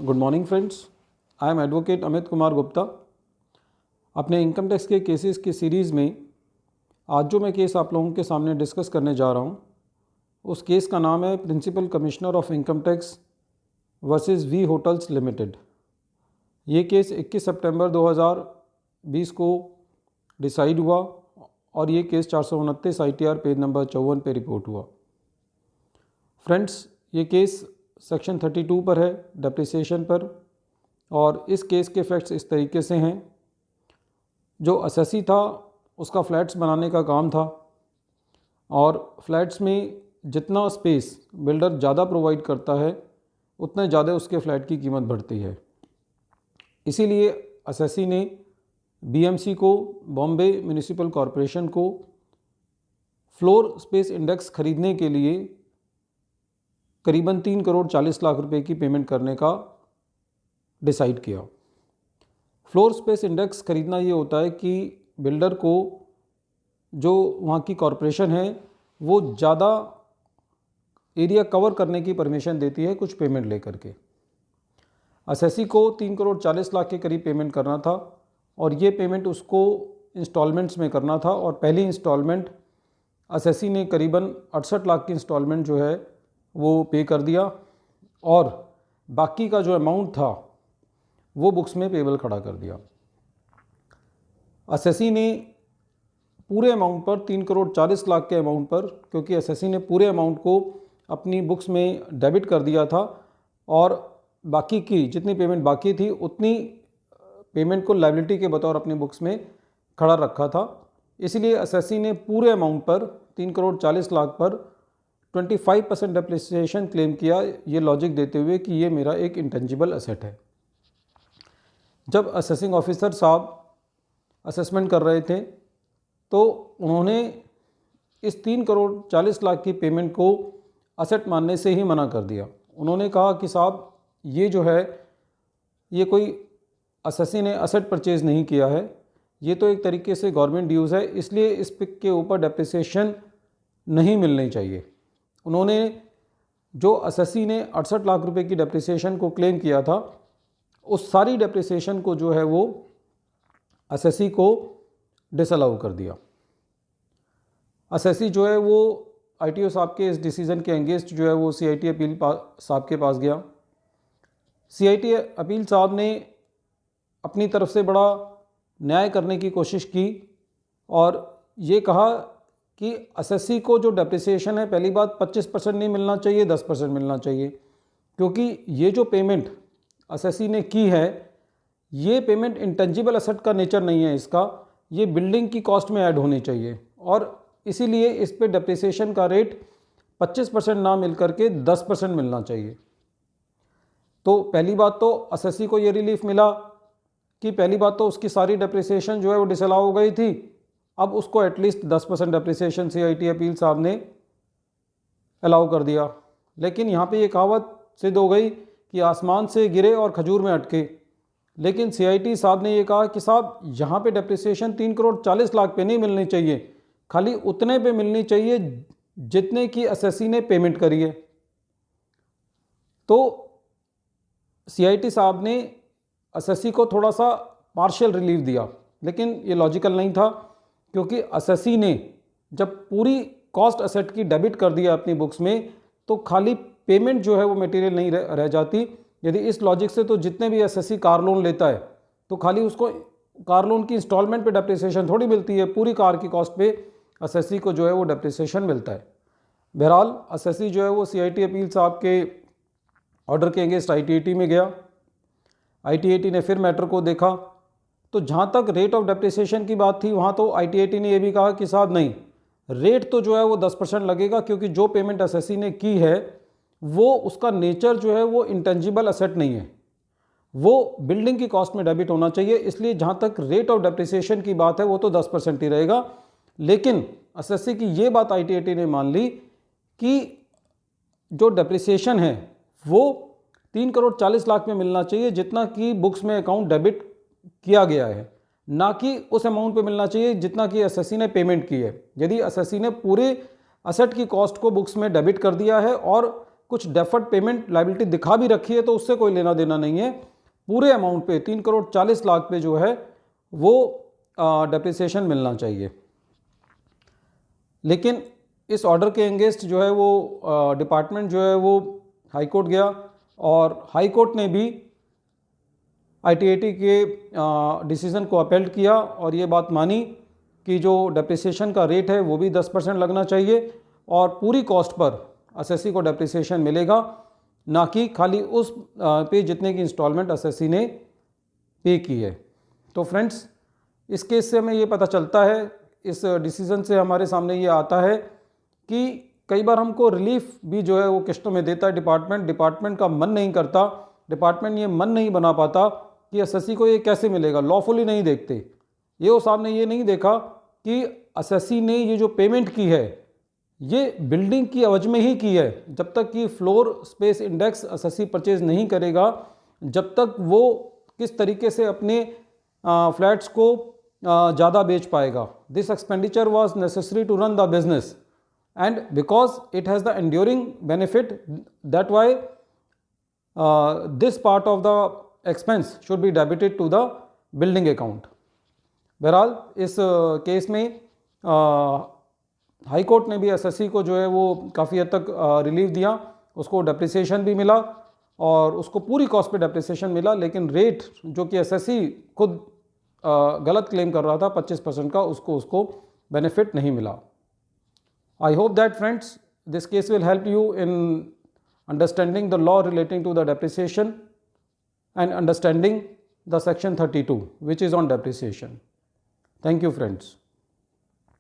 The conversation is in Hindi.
Good morning friends, I am advocate Amit Kumar Gupta. अपने इनकम टैक्स के केसेस की सीरीज़ में आज जो मैं केस आप लोगों के सामने डिस्कस करने जा रहा हूँ उस केस का नाम है principal commissioner of income tax versus V hotels limited. ये केस 21 सितंबर 2020 को डिसाइड हुआ और ये केस 429 ITR पेज नंबर 54 पे रिपोर्ट हुआ। फ्रेंड्स, ये केस सेक्शन 32 पर है, डेप्रिसिएशन पर। और इस केस के फैक्ट्स इस तरीके से हैं। जो असेसी था उसका फ्लैट्स बनाने का काम था और फ्लैट्स में जितना स्पेस बिल्डर ज़्यादा प्रोवाइड करता है उतने ज़्यादा उसके फ्लैट की कीमत बढ़ती है। इसीलिए असेसी ने BMC को, बॉम्बे म्यूनिसिपल कॉरपोरेशन को फ्लोर स्पेस इंडेक्स खरीदने के लिए करीबन 3 करोड़ 40 लाख रुपए की पेमेंट करने का डिसाइड किया। फ्लोर स्पेस इंडेक्स खरीदना ये होता है कि बिल्डर को जो वहाँ की कॉरपोरेशन है वो ज़्यादा एरिया कवर करने की परमिशन देती है कुछ पेमेंट लेकर के। असेसी को 3 करोड़ 40 लाख के करीब पेमेंट करना था और ये पेमेंट उसको इंस्टॉलमेंट्स में करना था। और पहली इंस्टॉलमेंट असेसी ने करीबन 68 लाख की इंस्टॉलमेंट जो है वो पे कर दिया और बाकी का जो अमाउंट था वो बुक्स में पेबल खड़ा कर दिया। असेसी ने पूरे अमाउंट पर 3 करोड़ 40 लाख के अमाउंट पर, क्योंकि असेसी ने पूरे अमाउंट को अपनी बुक्स में डेबिट कर दिया था और बाकी की जितनी पेमेंट बाकी थी उतनी पेमेंट को लायबिलिटी के बतौर अपनी बुक्स में खड़ा रखा था। इसलिए असेसी ने पूरे अमाउंट पर 3 करोड़ 40 लाख पर 25% डेप्रिसिएशन क्लेम किया, ये लॉजिक देते हुए कि ये मेरा एक इंटेंजिबल एसेट है। जब असेसिंग ऑफिसर साहब असेसमेंट कर रहे थे तो उन्होंने इस 3 करोड़ 40 लाख की पेमेंट को असेट मानने से ही मना कर दिया। उन्होंने कहा कि साहब ये जो है ये कोई असेसी ने असेट परचेज़ नहीं किया है, ये तो एक तरीके से गवर्नमेंट ड्यूज़ है, इसलिए इस पिक के ऊपर डेप्रिसिएशन नहीं मिलनी चाहिए। उन्होंने जो असेसी ने 68 लाख रुपए की डेप्रिसिएशन को क्लेम किया था उस सारी डेप्रिसिएशन को जो है वो असेसी को डिसअलाउ कर दिया। असेसी जो है वो ITO साहब के इस डिसीज़न के अगेंस्ट जो है वो CIT अपील साहब के पास गया। CIT अपील साहब ने अपनी तरफ से बड़ा न्याय करने की कोशिश की और ये कहा कि असेसी को जो डेप्रिसिएशन है, पहली बात 25% नहीं मिलना चाहिए, 10% मिलना चाहिए, क्योंकि ये जो पेमेंट असेसी ने की है ये पेमेंट इंटेंजिबल एसेट का नेचर नहीं है, इसका ये बिल्डिंग की कॉस्ट में ऐड होनी चाहिए और इसीलिए इस पे डेप्रिसिएशन का रेट 25% ना मिल करके 10% मिलना चाहिए। तो पहली बात तो असेसी को ये रिलीफ मिला कि पहली बात तो उसकी सारी डेप्रिसिएशन जो है वो डिसअलाउ हो गई थी, अब उसको एटलीस्ट 10% डेप्रिसिएशन CIT अपील साहब ने अलाउ कर दिया। लेकिन यहाँ पे ये कहावत सिद्ध हो गई कि आसमान से गिरे और खजूर में अटके। लेकिन CIT साहब ने ये कहा कि साहब यहाँ पे डेप्रिसिएशन 3 करोड़ 40 लाख पे नहीं मिलनी चाहिए, खाली उतने पे मिलनी चाहिए जितने की असेसी ने पेमेंट करी है। तो CIT साहब ने असेसी को थोड़ा सा पार्शियल रिलीफ दिया, लेकिन ये लॉजिकल नहीं था, क्योंकि असेसी ने जब पूरी कॉस्ट असेट की डेबिट कर दिया अपनी बुक्स में तो खाली पेमेंट जो है वो मटेरियल नहीं रह जाती। यदि इस लॉजिक से तो जितने भी असेसी कार लोन लेता है तो खाली उसको कार लोन की इंस्टॉलमेंट पे डेप्रिसिएशन थोड़ी मिलती है, पूरी कार की कॉस्ट पे असेसी को जो है वो डेप्रिसिएशन मिलता है। बहरहाल असेसी जो है वो CIT अपील साहब के ऑर्डर के अगेंस्ट ITAT में गया। ITAT ने फिर मैटर को देखा तो जहाँ तक रेट ऑफ डेप्रिसिएशन की बात थी वहाँ तो ITAT ने यह भी कहा कि साहब नहीं, रेट तो जो है वो 10% लगेगा, क्योंकि जो पेमेंट असेसी ने की है वो उसका नेचर जो है वो इंटेंजिबल एसेट नहीं है, वो बिल्डिंग की कॉस्ट में डेबिट होना चाहिए, इसलिए जहाँ तक रेट ऑफ डेप्रिसिएशन की बात है वो तो 10% ही रहेगा। लेकिन असेसी की ये बात ITAT ने मान ली कि जो डेप्रिसिएशन है वो 3 करोड़ 40 लाख में मिलना चाहिए जितना कि बुक्स में अकाउंट डेबिट किया गया है, ना कि उस अमाउंट पे मिलना चाहिए जितना कि असेसी ने पेमेंट की है। यदि असेसी ने पूरे असेट की कॉस्ट को बुक्स में डेबिट कर दिया है और कुछ डेफर्ड पेमेंट लायबिलिटी दिखा भी रखी है तो उससे कोई लेना देना नहीं है। पूरे अमाउंट पे 3 करोड़ 40 लाख पे जो है वो डेप्रिसिएशन मिलना चाहिए। लेकिन इस ऑर्डर के अगेंस्ट जो है वो डिपार्टमेंट जो है वो हाई कोर्ट गया और हाई कोर्ट ने भी ITAT के डिसीज़न को अपील किया और ये बात मानी कि जो डेप्रिसिएशन का रेट है वो भी 10% लगना चाहिए और पूरी कॉस्ट पर असेसी को डेप्रिसिएशन मिलेगा, ना कि खाली उस पे जितने की इंस्टॉलमेंट असेसी ने पे की है। तो फ्रेंड्स, इस केस से हमें ये पता चलता है, इस डिसीज़न से हमारे सामने ये आता है कि कई बार हमको रिलीफ भी जो है वो किस्तों में देता है डिपार्टमेंट का मन नहीं करता, डिपार्टमेंट ये मन नहीं बना पाता कि असेसी को ये कैसे मिलेगा, लॉफुली नहीं देखते। ये वो साहब ने ये नहीं देखा कि असेसी ने ये जो पेमेंट की है ये बिल्डिंग की एवज में ही की है। जब तक कि floor space index assessee purchase नहीं करेगा, जब तक वो किस तरीके से अपने फ्लैट्स को ज़्यादा बेच पाएगा। This expenditure was necessary to run the business and because it has the enduring benefit, that why this part of the expense should be debited to the building account। बहरहाल इस केस में हाई कोर्ट ने भी एसएससी को जो है वो काफ़ी हद तक रिलीफ दिया, उसको डेप्रिसिएशन भी मिला और उसको पूरी कॉस्ट पे डेप्रिसिएशन मिला, लेकिन रेट जो कि एसएससी खुद गलत क्लेम कर रहा था 25% का, उसको बेनिफिट नहीं मिला। I hope that friends this case will help you in understanding the law relating to the depreciation and understanding the section 32 which is on depreciation. Thank you friends.